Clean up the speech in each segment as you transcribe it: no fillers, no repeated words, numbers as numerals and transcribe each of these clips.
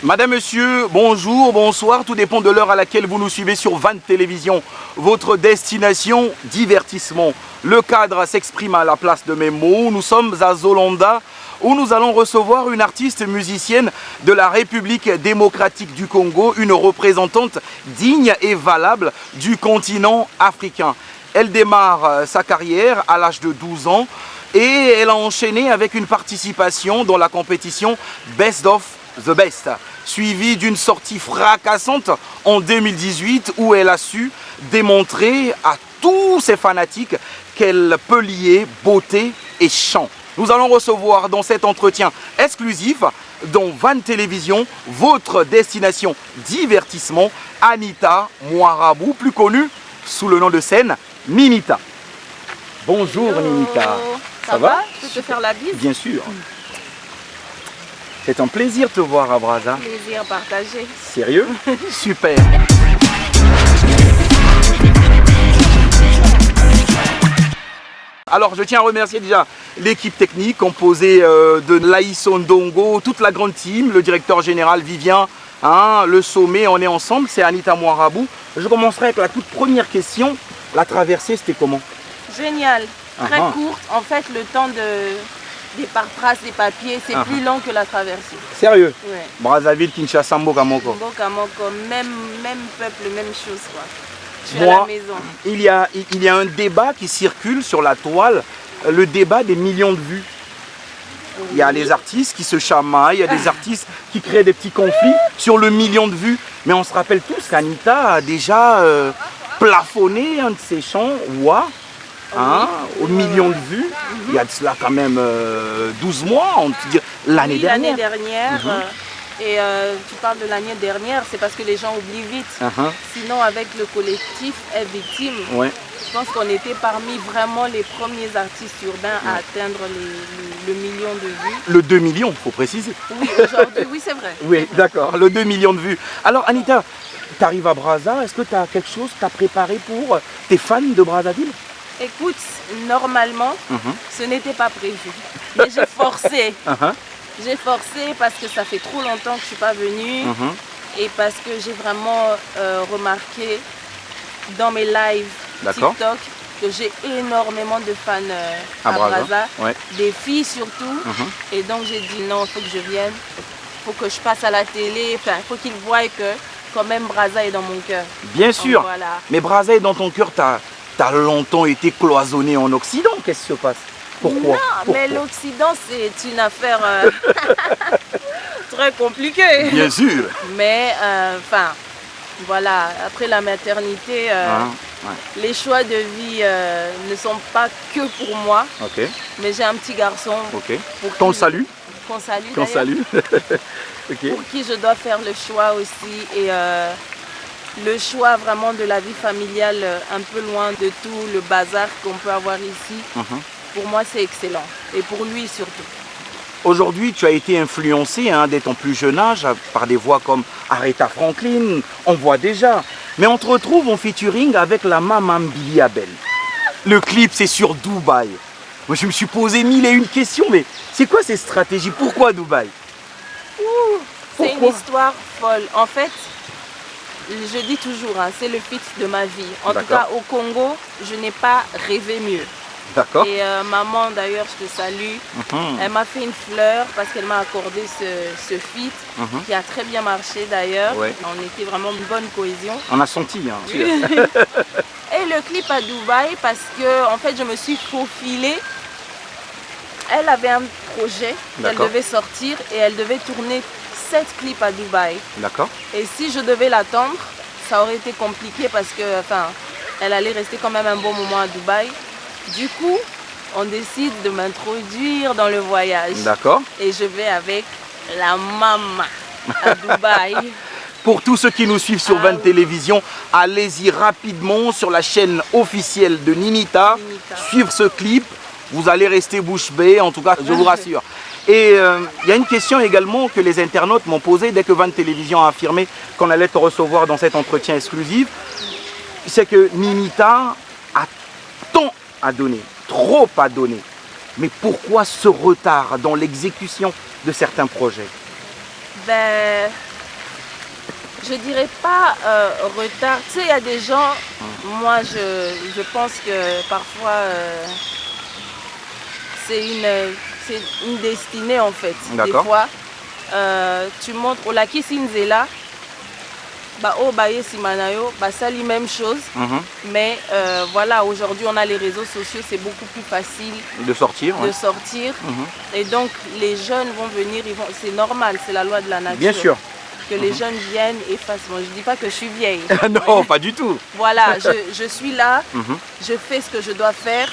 Madame, monsieur, bonjour, bonsoir, tout dépend de l'heure à laquelle vous nous suivez sur Van Télévision. Votre destination, divertissement. Le cadre s'exprime à la place de mes mots. Nous sommes à Zolanda, où nous allons recevoir une artiste musicienne de la République démocratique du Congo, une représentante digne et valable du continent africain. Elle démarre sa carrière à l'âge de 12 ans et elle a enchaîné avec une participation dans la compétition Best of the Best, suivie d'une sortie fracassante en 2018 où elle a su démontrer à tous ses fanatiques qu'elle peut lier beauté et chant. Nous allons recevoir dans cet entretien exclusif dans Van Télévision, votre destination divertissement, Anita Mouarabou, plus connue sous le nom de scène Ninita. Bonjour Ninita. Ça va? Je peux te faire la bise? Bien sûr. C'est un plaisir de te voir à Brazza. Plaisir partagé. Sérieux? Super. Alors je tiens à remercier déjà l'équipe technique composée de Laïs Ondongo, toute la grande team, le directeur général Vivien, le sommet, on est ensemble, c'est Anita Mouarabou. Je commencerai avec la toute première question. La traversée, c'était comment? Génial, très courte. En fait, le temps des paperasses, des papiers, c'est plus long que la traversée. Sérieux? Ouais. Brazzaville, Kinshasa, Mbokamoko. Mbokamoko, même peuple, même chose quoi. Je suis Moi, à la maison. Il y a un débat qui circule sur la toile, le débat des millions de vues. Il y a les artistes qui se chamaillent, il y a des artistes qui créent des petits conflits sur le million de vues. Mais on se rappelle tous qu'Anita a déjà plafonné un de ses chants, Ouah, au million de vues. Il y a de cela quand même 12 mois, on peut dire l'année dernière. L'année dernière. Et tu parles de l'année dernière, c'est parce que les gens oublient vite. Sinon, avec le collectif Est Victime, je pense qu'on était parmi vraiment les premiers artistes urbains à atteindre le million de vues. Le 2 millions, il faut préciser. Oui, aujourd'hui, oui, c'est vrai. Oui, d'accord, le 2 millions de vues. Alors Anita, tu arrives à Brazza, est-ce que tu as quelque chose que tu as préparé pour tes fans de Brazzaville? Écoute, normalement, ce n'était pas prévu. Mais j'ai forcé. J'ai forcé parce que ça fait trop longtemps que je ne suis pas venue et parce que j'ai vraiment remarqué dans mes lives TikTok que j'ai énormément de fans à Brazza, des filles surtout. Et donc j'ai dit non, il faut que je vienne, il faut que je passe à la télé, il faut qu'ils voient que quand même Brazza est dans mon cœur. Bien sûr, voilà. Mais Brazza est dans ton cœur, tu as longtemps été cloisonné en Occident, qu'est-ce qui se passe? Pourquoi? Mais l'Occident, c'est une affaire très compliquée. Bien sûr. Mais, enfin, voilà, après la maternité, les choix de vie ne sont pas que pour moi. Mais j'ai un petit garçon. Qu'on salue. Qu'on salue. Qu'on salue. Pour qui je dois faire le choix aussi. Et le choix vraiment de la vie familiale, un peu loin de tout le bazar qu'on peut avoir ici. Pour moi, c'est excellent. Et pour lui surtout. Aujourd'hui, tu as été influencé dès ton plus jeune âge par des voix comme Aretha Franklin, on voit déjà. Mais on te retrouve en featuring avec la maman Billy Abel. Le clip, c'est sur Dubaï. Moi, je me suis posé mille et une questions, mais c'est quoi ces stratégies? Pourquoi Dubaï? C'est une histoire folle. En fait, je dis toujours, c'est le feat de ma vie. En tout cas, au Congo, je n'ai pas rêvé mieux. Et maman, d'ailleurs, je te salue. Elle m'a fait une fleur parce qu'elle m'a accordé ce feat qui a très bien marché d'ailleurs. On était vraiment une bonne cohésion. On a senti. Et le clip à Dubaï parce que en fait, je me suis faufilée. Elle avait un projet qu'elle devait sortir et elle devait tourner 7 clips à Dubaï. Et si je devais l'attendre, ça aurait été compliqué parce que, elle allait rester quand même un bon moment à Dubaï. Du coup, on décide de m'introduire dans le voyage. Et je vais avec la maman à Dubaï. Pour tous ceux qui nous suivent sur Van Télévision, allez-y rapidement sur la chaîne officielle de Ninita. Suivre ce clip, vous allez rester bouche bée, en tout cas, je vous rassure. Et il y a une question également que les internautes m'ont posée dès que Van Télévision a affirmé qu'on allait te recevoir dans cet entretien exclusif. C'est que Ninita a tant à donner, trop à donner. Mais pourquoi ce retard dans l'exécution de certains projets? Je dirais pas retard. Tu sais, il y a des gens, moi je pense que parfois c'est une destinée en fait. Des fois, tu montres au Laki Sinzela, bah oh bah Simanayo, bah ça lit même chose. Mais voilà, aujourd'hui on a les réseaux sociaux, c'est beaucoup plus facile de sortir. Et donc les jeunes vont venir, c'est normal, c'est la loi de la nature. Bien sûr. Que les jeunes viennent et fassent. Moi, je ne dis pas que je suis vieille. Non, pas du tout. Voilà, je suis là, je fais ce que je dois faire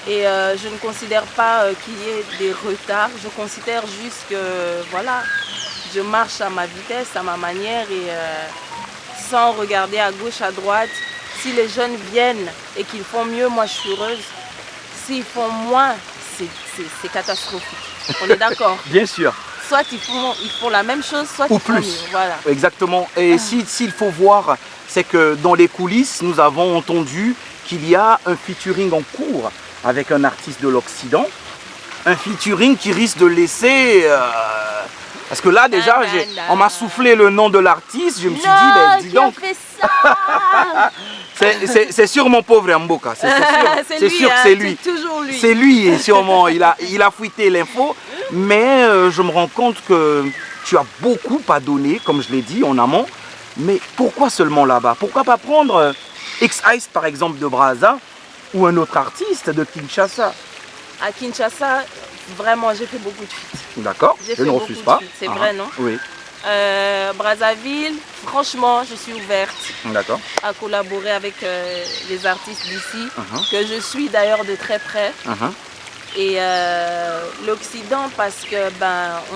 et je ne considère pas qu'il y ait des retards. Je considère juste que voilà, je marche à ma vitesse, à ma manière et sans regarder à gauche, à droite. Si les jeunes viennent et qu'ils font mieux, moi je suis heureuse. S'ils font moins, c'est catastrophique. On est d'accord? Bien sûr. Soit ils font la même chose, soit ils font mieux. Voilà. Exactement. Et s'il faut voir, c'est que dans les coulisses, nous avons entendu qu'il y a un featuring en cours avec un artiste de l'Occident. Un featuring qui risque de laisser... Parce que là, déjà, on m'a soufflé le nom de l'artiste. Je me suis dit, ben, dis donc... C'est sûr mon pauvre Mboka. C'est sûr que c'est lui. C'est toujours lui. C'est lui, et sûrement. Il a fouillé l'info. Mais je me rends compte que tu as beaucoup à donner, comme je l'ai dit, en amont. Mais pourquoi seulement là-bas? Pourquoi pas prendre X-Ice, par exemple, de Brazza, ou un autre artiste de Kinshasa? À Kinshasa, vraiment, j'ai fait beaucoup de feats. D'accord, je ne refuse pas. C'est vrai, non? Oui. Brazzaville, franchement, je suis ouverte à collaborer avec les artistes d'ici, que je suis d'ailleurs de très près. Et l'Occident, parce que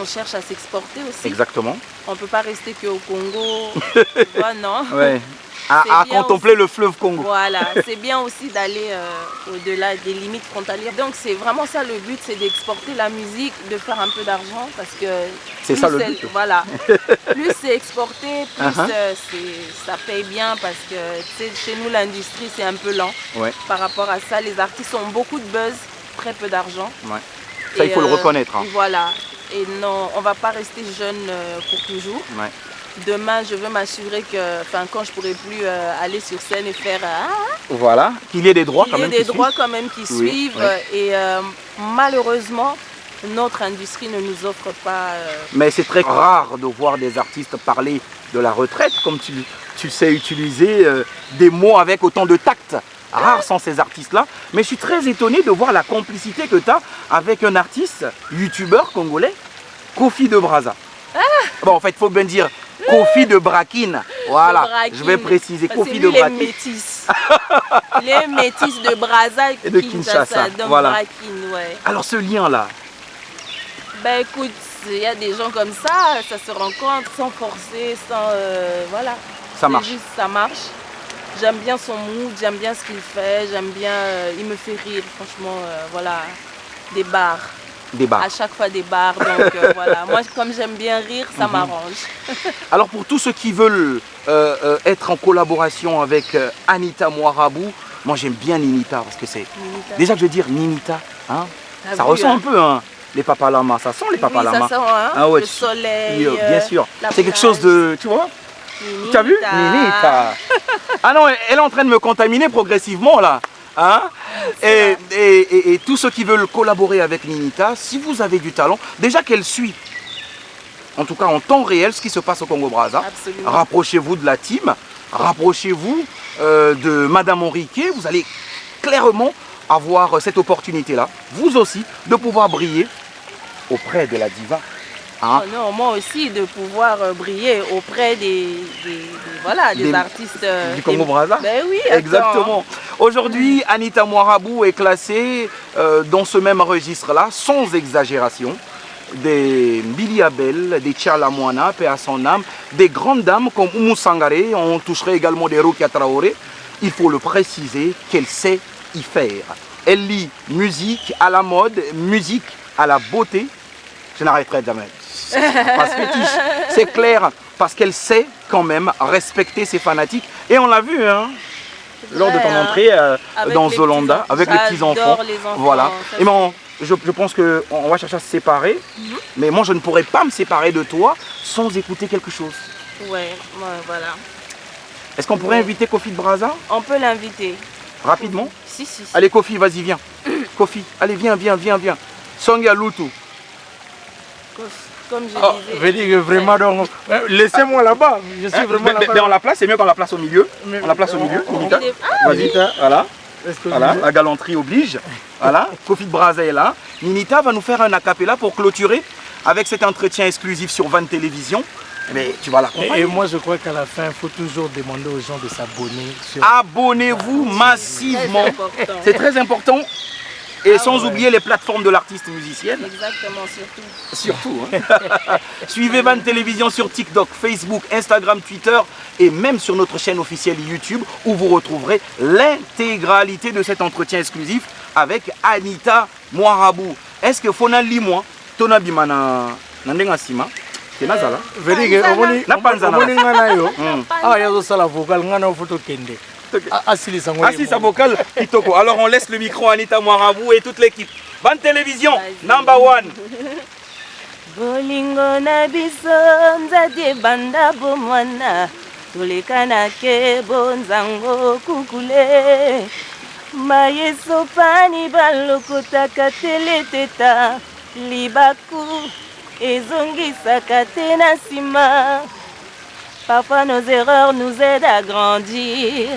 on cherche à s'exporter aussi. Exactement. On ne peut pas rester qu'au Congo. Tu vois, non? Ouais. À contempler le fleuve Congo. Voilà, c'est bien aussi d'aller au-delà des limites frontalières. Donc c'est vraiment ça le but, c'est d'exporter la musique, de faire un peu d'argent parce que c'est ça le but. Voilà, plus c'est exporté, plus ça paye bien parce que chez nous l'industrie c'est un peu lent par rapport à ça. Les artistes ont beaucoup de buzz, très peu d'argent. Ça, il faut le reconnaître. Voilà, et non, on ne va pas rester jeune pour toujours. Demain, je veux m'assurer que, quand je pourrai plus aller sur scène et faire... voilà, qu'il y ait des droits quand même qui suivent. Qu'il y ait des droits quand même qui suivent. Et malheureusement, notre industrie ne nous offre pas... Mais c'est très rare de voir des artistes parler de la retraite, comme tu sais utiliser des mots avec autant de tact. Rare sont ces artistes-là. Mais je suis très étonné de voir la complicité que tu as avec un artiste, youtubeur congolais, Kofi de Brazza. Bon, en fait, il faut bien dire Kofi de Brakine. Voilà, je vais préciser. Kofi de Brakine. Les métis. Les métis de Brazza et de Kinshasa. Voilà. Brakine, Alors, ce lien-là. Ben écoute, il y a des gens comme ça se rencontre sans forcer, sans... voilà. Ça marche. Juste, ça marche. J'aime bien son mood, j'aime bien ce qu'il fait, j'aime bien... il me fait rire, franchement, voilà. Des barres. Des barres. À chaque fois des barres, donc voilà. Moi, comme j'aime bien rire, ça m'arrange. Alors, pour tous ceux qui veulent être en collaboration avec Anita Mouarabou, moi j'aime bien Ninita, parce que c'est... Déjà, je veux dire, Ninita, hein, ça ressent un peu, hein, les papalamas, ça sent les papalamas. Ça sent, hein, le soleil, bien sûr. C'est quelque chose de... Tu vois? Tu as vu? Ninita. Ah non, elle est en train de me contaminer progressivement, là. Hein? Et tous ceux qui veulent collaborer avec Ninita, si vous avez du talent, déjà qu'elle suit, en tout cas en temps réel, ce qui se passe au Congo-Brazza, rapprochez-vous de la team, rapprochez-vous de Madame Henriquet, vous allez clairement avoir cette opportunité-là, vous aussi, de pouvoir briller auprès de la diva. Hein? Oh non, moi aussi, de pouvoir briller auprès des artistes du Congo-Brazza. Ben oui, exactement. Aujourd'hui, Anita Mouarabou est classée dans ce même registre-là, sans exagération, des Billy Abel, des Tchala Moana, paix à son âme, des grandes dames comme Oumou Sangaré, on toucherait également des Rukia Traoré. Il faut le préciser qu'elle sait y faire. Elle lie musique à la mode, musique à la beauté. Je n'arrêterai jamais. C'est clair, parce qu'elle sait quand même respecter ses fanatiques. Et on l'a vu, hein, lors de ton entrée dans Zolanda, avec les petits-enfants. Voilà. Et bon, je pense qu'on va chercher à se séparer, mais moi je ne pourrais pas me séparer de toi sans écouter quelque chose. Ouais, voilà. Est-ce qu'on pourrait inviter Kofi de Brazza? On peut l'inviter. Rapidement? Si, si, si. Allez Kofi, vas-y, viens. Kofi, allez, viens. Songia Lutu. Comme je Oh, disais. veut dire que vraiment, donc, laissez-moi là-bas. Je suis vraiment là-bas. On la place, c'est mieux qu'on la place au milieu. On la place au milieu. Ninita. Vas-y, voilà. Voilà, la galanterie oblige. Voilà, Kofi de Brazza est là. Ninita va nous faire un acapella pour clôturer avec cet entretien exclusif sur Van Télévision. Mais tu vas l'accompagner. Et moi, je crois qu'à la fin, il faut toujours demander aux gens de s'abonner. Abonnez-vous massivement. C'est C'est très important. Et sans oublier les plateformes de l'artiste musicienne. Exactement, surtout. Surtout. Hein. Suivez Van Télévision sur TikTok, Facebook, Instagram, Twitter et même sur notre chaîne officielle YouTube où vous retrouverez l'intégralité de cet entretien exclusif avec Anita Moirabou. Est-ce que Fona Limwa, Tona Bimana, Nandenga Sima, Kenazala? Veut dire que Na panzana. ah, il y a ça la vocale, on a une photo kende. Assis sa vocal, Kitoko. Alors on laisse le micro à Anita Moirabou et toute l'équipe. Van Télévision, number one. Bolingo na biso nzadi banda bomwana tolekana ke bonzango kukule mayeso pani balokotaka teleteta libaku ezongisaka te na nsima. Parfois nos erreurs nous aident à grandir.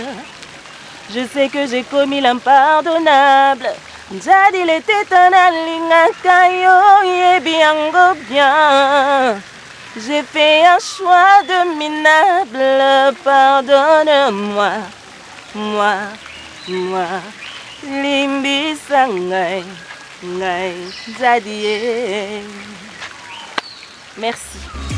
Je sais que j'ai commis l'impardonnable. Jadi l'été tanalingaka yo yebi yango bien. J'ai fait un choix de minable. Pardonne-moi, moi, limbisa ngai, ngai, Jadi. Merci.